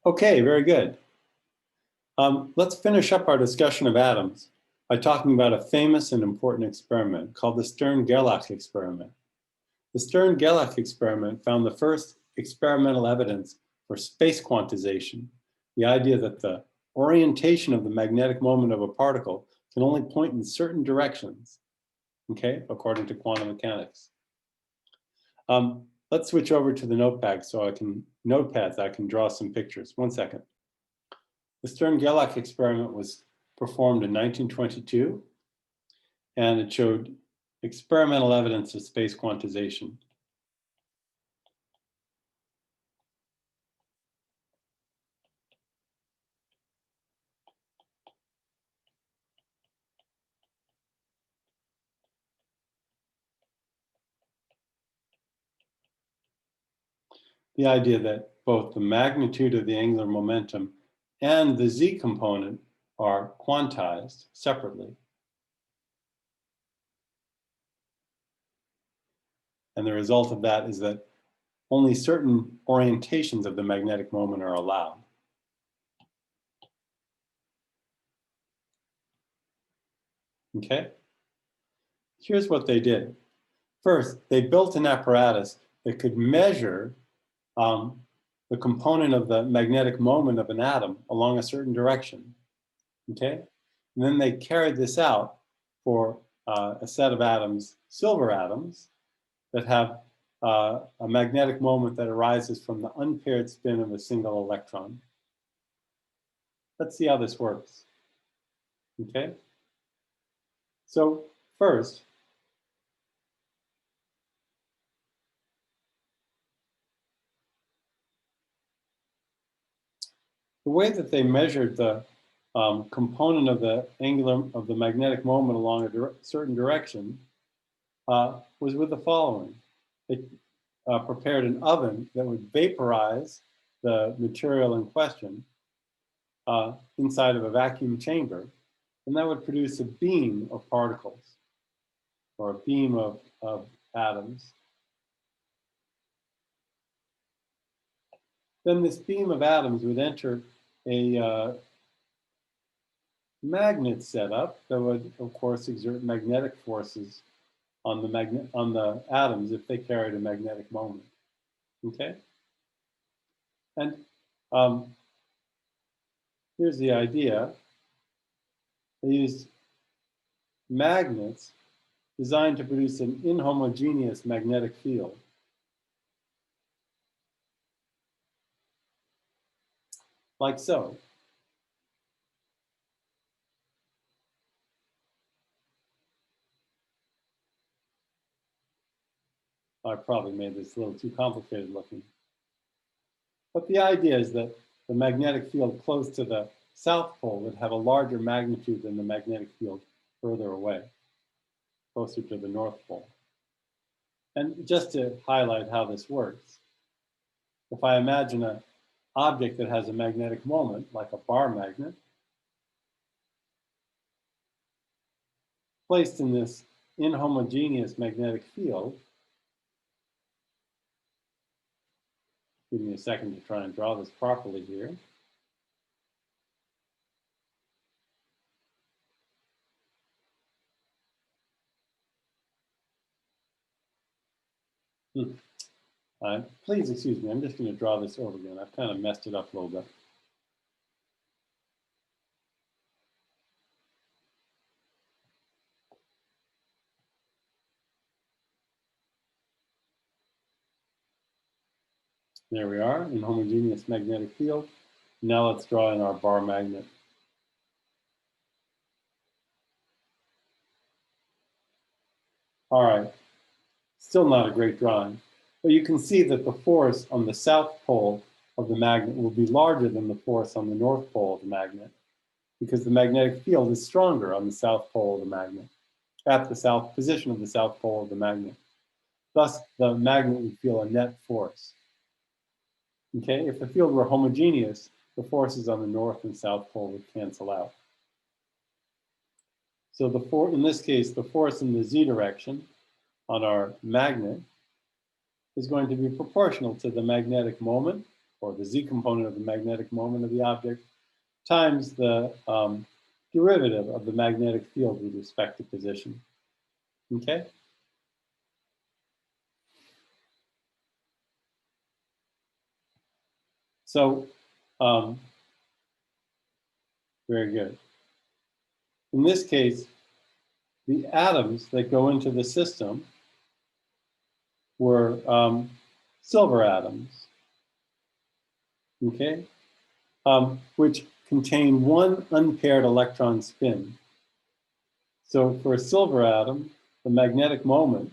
Okay, very good. Let's finish up our discussion of atoms by talking about a famous and important experiment called the Stern-Gerlach experiment. The Stern-Gerlach experiment found the first experimental evidence for space quantization, the idea that the orientation of the magnetic moment of a particle can only point in certain directions, okay, according to quantum mechanics. Let's switch over to the notepad so I can draw some pictures. 1 second. The Stern-Gerlach experiment was performed in 1922, and it showed experimental evidence of space quantization. The idea that both the magnitude of the angular momentum and the z component are quantized separately. And the result of that is that only certain orientations of the magnetic moment are allowed. Okay? Here's what they did. First, they built an apparatus that could measure the component of the magnetic moment of an atom along a certain direction. Okay? And then they carried this out for a set of atoms, silver atoms, that have a magnetic moment that arises from the unpaired spin of a single electron. Let's see how this works. Okay? So first, the way that they measured the component of the magnetic moment along a certain direction was with the following. They prepared an oven that would vaporize the material in question inside of a vacuum chamber, and that would produce a beam of particles, or a beam of atoms. Then this beam of atoms would enter a magnet setup that would, of course, exert magnetic forces on the atoms if they carried a magnetic moment. Okay? And here's the idea. They used magnets designed to produce an inhomogeneous magnetic field. Like so. I probably made this a little too complicated looking. But the idea is that the magnetic field close to the South Pole would have a larger magnitude than the magnetic field further away, closer to the North Pole. And just to highlight how this works, if I imagine an object that has a magnetic moment, like a bar magnet, placed in this inhomogeneous magnetic field, give me a second to try and draw this properly here. Please excuse me, I'm just going to draw this over again. I've kind of messed it up a little bit. There we are, inhomogeneous magnetic field. Now let's draw in our bar magnet. All right, still not a great drawing, but you can see that the force on the south pole of the magnet will be larger than the force on the north pole of the magnet, because the magnetic field is stronger on the south pole of the magnet, at the south position of the south pole of the magnet. Thus, the magnet would feel a net force. Okay, if the field were homogeneous, the forces on the north and south pole would cancel out. So in this case, the force in the z direction on our magnet is going to be proportional to the magnetic moment or the z component of the magnetic moment of the object, times the derivative of the magnetic field with respect to position. Okay? So, very good. In this case, the atoms that go into the system were silver atoms, okay, which contain one unpaired electron spin. So for a silver atom, the magnetic moment,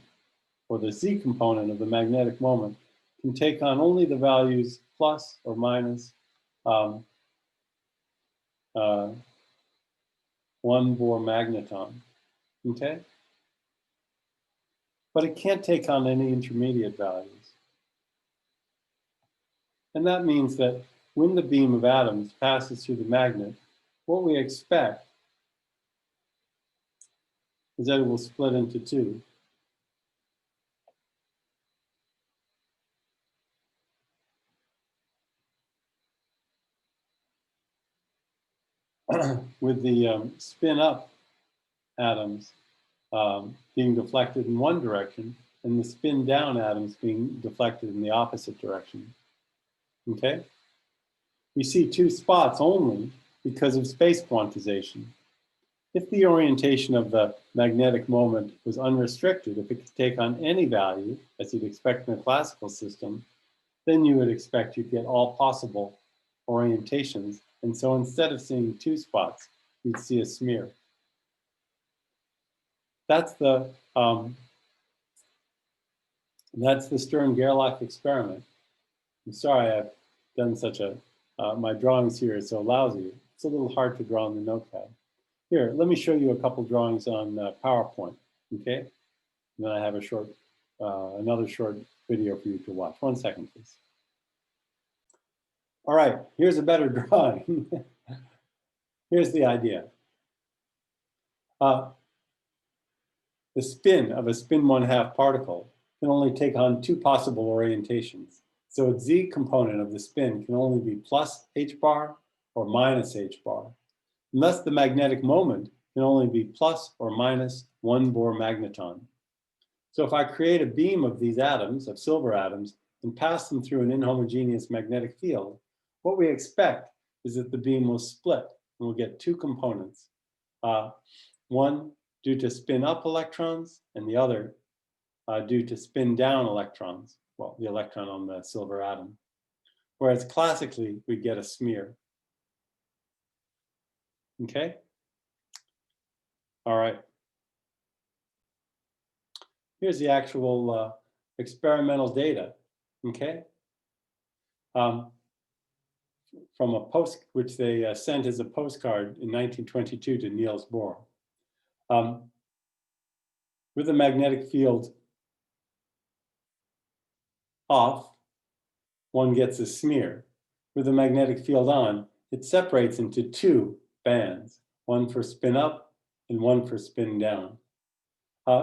or the z component of the magnetic moment, can take on only the values plus or minus 1 Bohr magneton, okay? But it can't take on any intermediate values. And that means that when the beam of atoms passes through the magnet, what we expect is that it will split into two. With the spin up atoms being deflected in one direction and the spin down atoms being deflected in the opposite direction. Okay? We see two spots only because of space quantization. If the orientation of the magnetic moment was unrestricted, if it could take on any value, as you'd expect in a classical system, then you would expect you'd get all possible orientations. And so instead of seeing two spots, you'd see a smear. That's the Stern-Gerlach experiment. I'm sorry I've done such a, my drawings here are so lousy. It's a little hard to draw on the notepad. Here, let me show you a couple drawings on PowerPoint, okay? And then I have a short, another short video for you to watch. 1 second, please. All right, here's a better drawing. Here's the idea. The spin of a spin 1/2 particle can only take on two possible orientations. So its z component of the spin can only be plus h bar or minus h bar. And thus the magnetic moment can only be plus or minus 1 Bohr magneton. So if I create a beam of these atoms, of silver atoms, and pass them through an inhomogeneous magnetic field, what we expect is that the beam will split and we'll get two components. One due to spin up electrons and the other due to spin down electrons, well, the electron on the silver atom. Whereas classically, we get a smear. Okay? All right. Here's the actual experimental data, okay? From a post, which they sent as a postcard in 1922 to Niels Bohr. With the magnetic field off, one gets a smear. With the magnetic field on, it separates into two bands, one for spin up and one for spin down.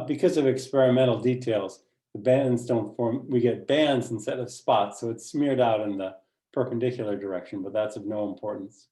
Because of experimental details, the bands don't form, we get bands instead of spots, so it's smeared out in the perpendicular direction, but that's of no importance.